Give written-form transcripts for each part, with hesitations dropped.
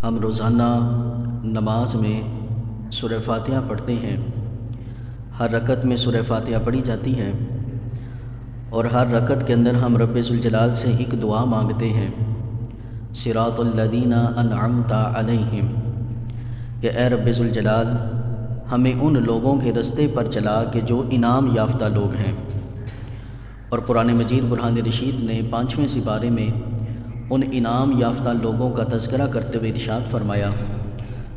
ہم روزانہ نماز میں سورہ فاتحہ پڑھتے ہیں۔ ہر رکعت میں سورہ فاتحہ پڑھی جاتی ہے اور ہر رکعت کے اندر ہم رب ذوالجلال سے ایک دعا مانگتے ہیں، صراط الذین انعمت علیہم، کہ اے رب ذوالجلال ہمیں ان لوگوں کے رستے پر چلا کہ جو انعام یافتہ لوگ ہیں۔ اور قرآن مجید برہان رشید نے 5ویں سپارے میں ان انعام یافتہ لوگوں کا تذکرہ کرتے ہوئے ارشاد فرمایا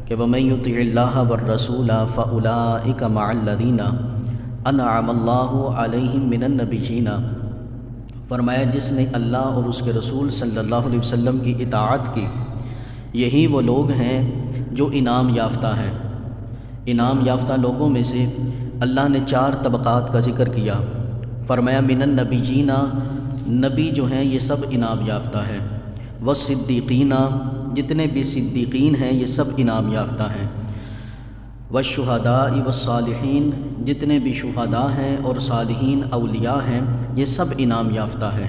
کہ وَمَن يُطِعِ اللَّهَ وَالرَّسُولَ فَأُولَٰئِكَ مَعَ الَّذِينَ أَنْعَمَ اللَّهُ عَلَيْهِم مِّنَ النَّبِيِّينَ، فرمایا جس نے اللہ اور اس کے رسول صلی اللہ علیہ وسلم کی اطاعت کی، یہی وہ لوگ ہیں جو انعام یافتہ ہیں۔ انعام یافتہ لوگوں میں سے اللہ نے 4 طبقات کا ذکر کیا، فرمایا من النبیین، نبی جو ہیں یہ سب انعام یافتہ ہیں، والصدیقین، جتنے بھی صدیقین ہیں یہ سب انعام یافتہ ہیں، والشہداء والصالحین، جتنے بھی شہداء ہیں اور صالحین اولیاء ہیں یہ سب انعام یافتہ ہیں۔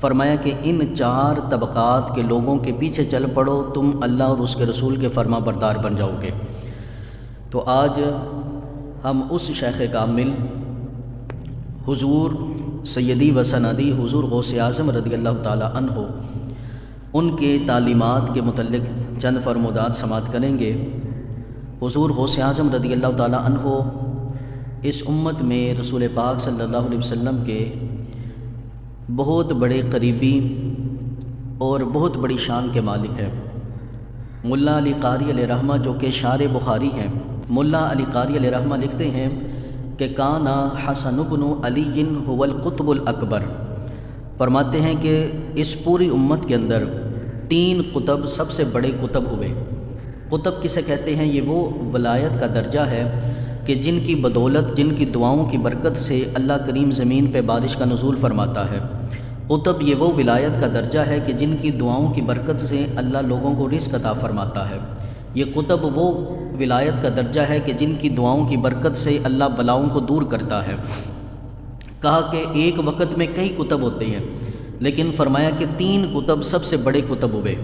فرمایا کہ ان 4 طبقات کے لوگوں کے پیچھے چل پڑو، تم اللہ اور اس کے رسول کے فرما بردار بن جاؤ گے۔ تو آج ہم اس شیخ کامل حضور سیدی و سندی حضور غوث اعظم رضی اللہ تعالی عنہ، ان کے تعلیمات کے متعلق چند فرمودات سماعت کریں گے۔ حضور غوث اعظم رضی اللہ تعالی عنہ اس امت میں رسول پاک صلی اللہ علیہ وسلم کے بہت بڑے قریبی اور بہت بڑی شان کے مالک ہیں۔ ملا علی قاری علیہ رحمہ جو کہ شارح بخاری ہیں، ملا علی قاری علیہ رحمہ لکھتے ہیں کہ کانا حسن بن علی هو القطب الاکبر، فرماتے ہیں کہ اس پوری امت کے اندر 3 قطب سب سے بڑے قطب ہوئے۔ قطب کسے کہتے ہیں؟ یہ وہ ولایت کا درجہ ہے کہ جن کی بدولت، جن کی دعاؤں کی برکت سے اللہ کریم زمین پہ بارش کا نزول فرماتا ہے۔ قطب یہ وہ ولایت کا درجہ ہے کہ جن کی دعاؤں کی برکت سے اللہ لوگوں کو رزق عطا فرماتا ہے۔ یہ قطب وہ ولایت کا درجہ ہے کہ جن کی دعاؤں کی برکت سے اللہ بلاؤں کو دور کرتا ہے۔ کہا کہ ایک وقت میں کئی قطب ہوتے ہیں، لیکن فرمایا کہ 3 قطب سب سے بڑے قطب ہوئے۔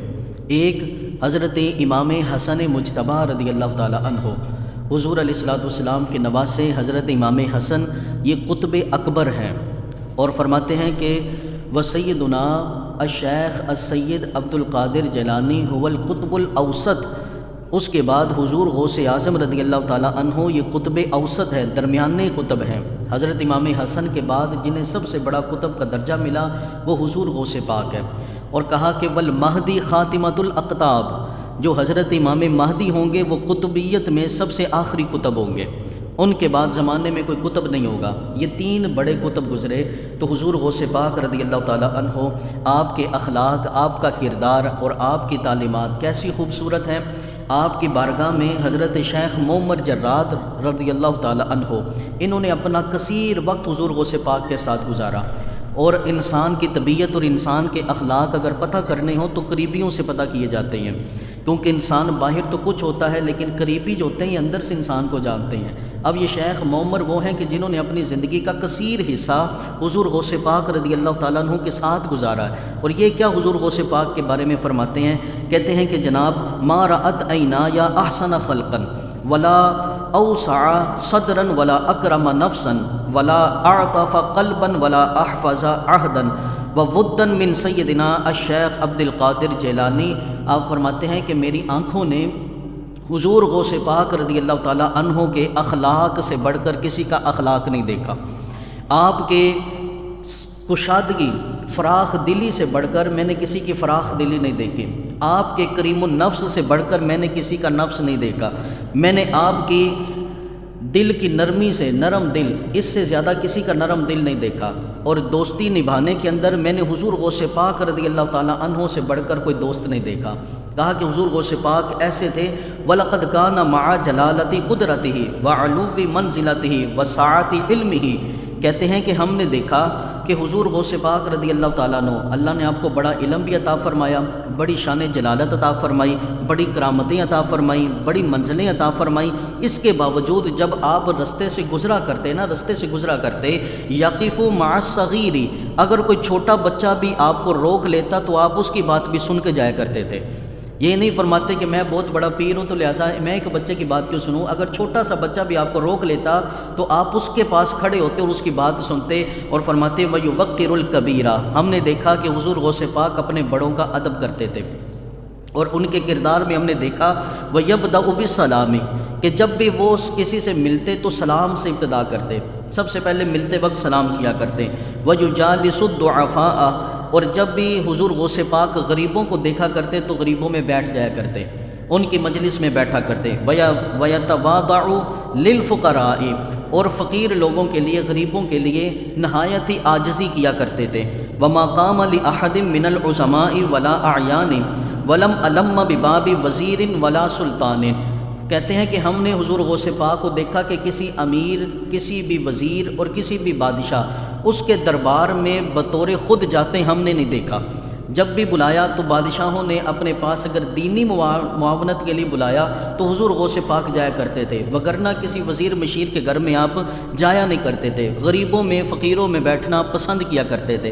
ایک حضرت امام حسن مجتبی رضی اللہ تعالی عنہ، حضور علیہ الصلوۃ والسلام کے نواسے حضرت امام حسن یہ قطب اکبر ہیں، اور فرماتے ہیں کہ وسیدنا الشیخ السید عبد القادر جیلانی هو القطب الاوسط، اس کے بعد حضور غوث اعظم رضی اللہ تعالی عنہ یہ قطب اوسط ہے، درمیانے قطب ہیں۔ حضرت امام حسن کے بعد جنہیں سب سے بڑا قطب کا درجہ ملا وہ حضور غوث پاک ہے۔ اور کہا کہ والمہدی خاتمۃ الاقطاب، جو حضرت امام مہدی ہوں گے وہ قطبیت میں سب سے آخری قطب ہوں گے، ان کے بعد زمانے میں کوئی قطب نہیں ہوگا۔ یہ 3 بڑے قطب گزرے، تو حضور غوث پاک رضی اللہ تعالی عنہ، آپ کے اخلاق، آپ کا کردار اور آپ کی تعلیمات کیسی خوبصورت ہیں۔ آپ کی بارگاہ میں حضرت شیخ معمر جراد رضی اللہ تعالی عنہ، انہوں نے اپنا کثیر وقت حضور غوث پاک کے ساتھ گزارا، اور انسان کی طبیعت اور انسان کے اخلاق اگر پتہ کرنے ہوں تو قریبیوں سے پتہ کیے جاتے ہیں، کیونکہ انسان باہر تو کچھ ہوتا ہے لیکن قریبی جو ہوتے ہیں اندر سے انسان کو جانتے ہیں۔ اب یہ شیخ معمر وہ ہیں کہ جنہوں نے اپنی زندگی کا کثیر حصہ حضور غوث پاک رضی اللہ تعالیٰ عنہ کے ساتھ گزارا ہے۔ اور یہ کیا حضور غوث پاک کے بارے میں فرماتے ہیں؟ کہتے ہیں کہ جناب ما رأت عینا یا احسن خلقا ولا اوسع صدرا ولا اکرم نفسا ولا اعطف قلبا ولا احفظ عہدا وودا من سیدنا الشیخ عبد القادر جیلانی۔ آپ فرماتے ہیں کہ میری آنکھوں نے حضور غوث پاک رضی اللہ تعالیٰ عنہ کے اخلاق سے بڑھ کر کسی کا اخلاق نہیں دیکھا، آپ کے کشادگی، فراخ دلی سے بڑھ کر میں نے کسی کی فراخ دلی نہیں دیکھی، آپ کے کریم النفس سے بڑھ کر میں نے کسی کا نفس نہیں دیکھا، میں نے آپ کی دل کی نرمی سے، نرم دل، اس سے زیادہ کسی کا نرم دل نہیں دیکھا، اور دوستی نبھانے کے اندر میں نے حضور غوث پاک رضی اللہ تعالیٰ عنہ سے بڑھ کر کوئی دوست نہیں دیکھا۔ کہا کہ حضور غوث پاک ایسے تھے وَلَقَدْ كَانَ مَعَ جَلَالَةِ قُدْرَتِهِ وَعُلُوِّ مَنزِلَتِهِ وَسَعَةِ عِلْمِهِ، کہتے ہیں کہ ہم نے دیکھا کہ حضور غوث پاک رضی اللہ تعالیٰ عنہ، اللہ نے آپ کو بڑا علم بھی عطا فرمایا، بڑی شان جلالت عطا فرمائی، بڑی کرامتیں عطا فرمائیں، بڑی منزلیں عطا فرمائیں۔ اس کے باوجود جب آپ رستے سے گزرا کرتے یقف مع الصغیر، اگر کوئی چھوٹا بچہ بھی آپ کو روک لیتا تو آپ اس کی بات بھی سن کے جایا کرتے تھے۔ یہ نہیں فرماتے کہ میں بہت بڑا پیر ہوں تو لہٰذا میں ایک بچے کی بات کیوں سنوں، اگر چھوٹا سا بچہ بھی آپ کو روک لیتا تو آپ اس کے پاس کھڑے ہوتے اور اس کی بات سنتے، اور فرماتے وَيُوَقِّرُ الْكَبِيرَ۔ ہم نے دیکھا کہ حضور غوث پاک اپنے بڑوں کا ادب کرتے تھے، اور ان کے کردار میں ہم نے دیکھا وَيَبْدَأُ بِالسَّلَامِ، کہ جب بھی وہ کسی سے ملتے تو سلام سے ابتدا کرتے، سب سے پہلے ملتے وقت سلام کیا کرتے۔ وَيُجَالِسُ الضُّعَفَاءَ، اور جب بھی حضور غوث پاک غریبوں کو دیکھا کرتے تو غریبوں میں بیٹھ جایا کرتے، ان کی مجلس میں بیٹھا کرتے۔ وَيَتَوَاضَعُ لِلْفُقَرَاءِ، اور فقیر لوگوں کے لیے، غریبوں کے لیے نہایت ہی عاجزی کیا کرتے تھے۔ وَمَا قَامَ لِأَحَدٍ مِّنَ الْعُظَمَاءِ وَلَا أَعْيَانٍ وَلَمْ أَلَمَّ بِبَابِ وَزِيرٍ وَلَا سُلْطَانٍ۔ کہتے ہیں کہ ہم نے حضور غوث پاک کو دیکھا کہ کسی امیر، کسی بھی وزیر اور کسی بھی بادشاہ اس کے دربار میں بطور خود جاتے ہم نے نہیں دیکھا۔ جب بھی بلایا تو بادشاہوں نے اپنے پاس اگر دینی معاونت کے لیے بلایا تو حضور غوث پاک جایا کرتے تھے، وگرنہ کسی وزیر مشیر کے گھر میں آپ جایا نہیں کرتے تھے، غریبوں میں، فقیروں میں بیٹھنا پسند کیا کرتے تھے۔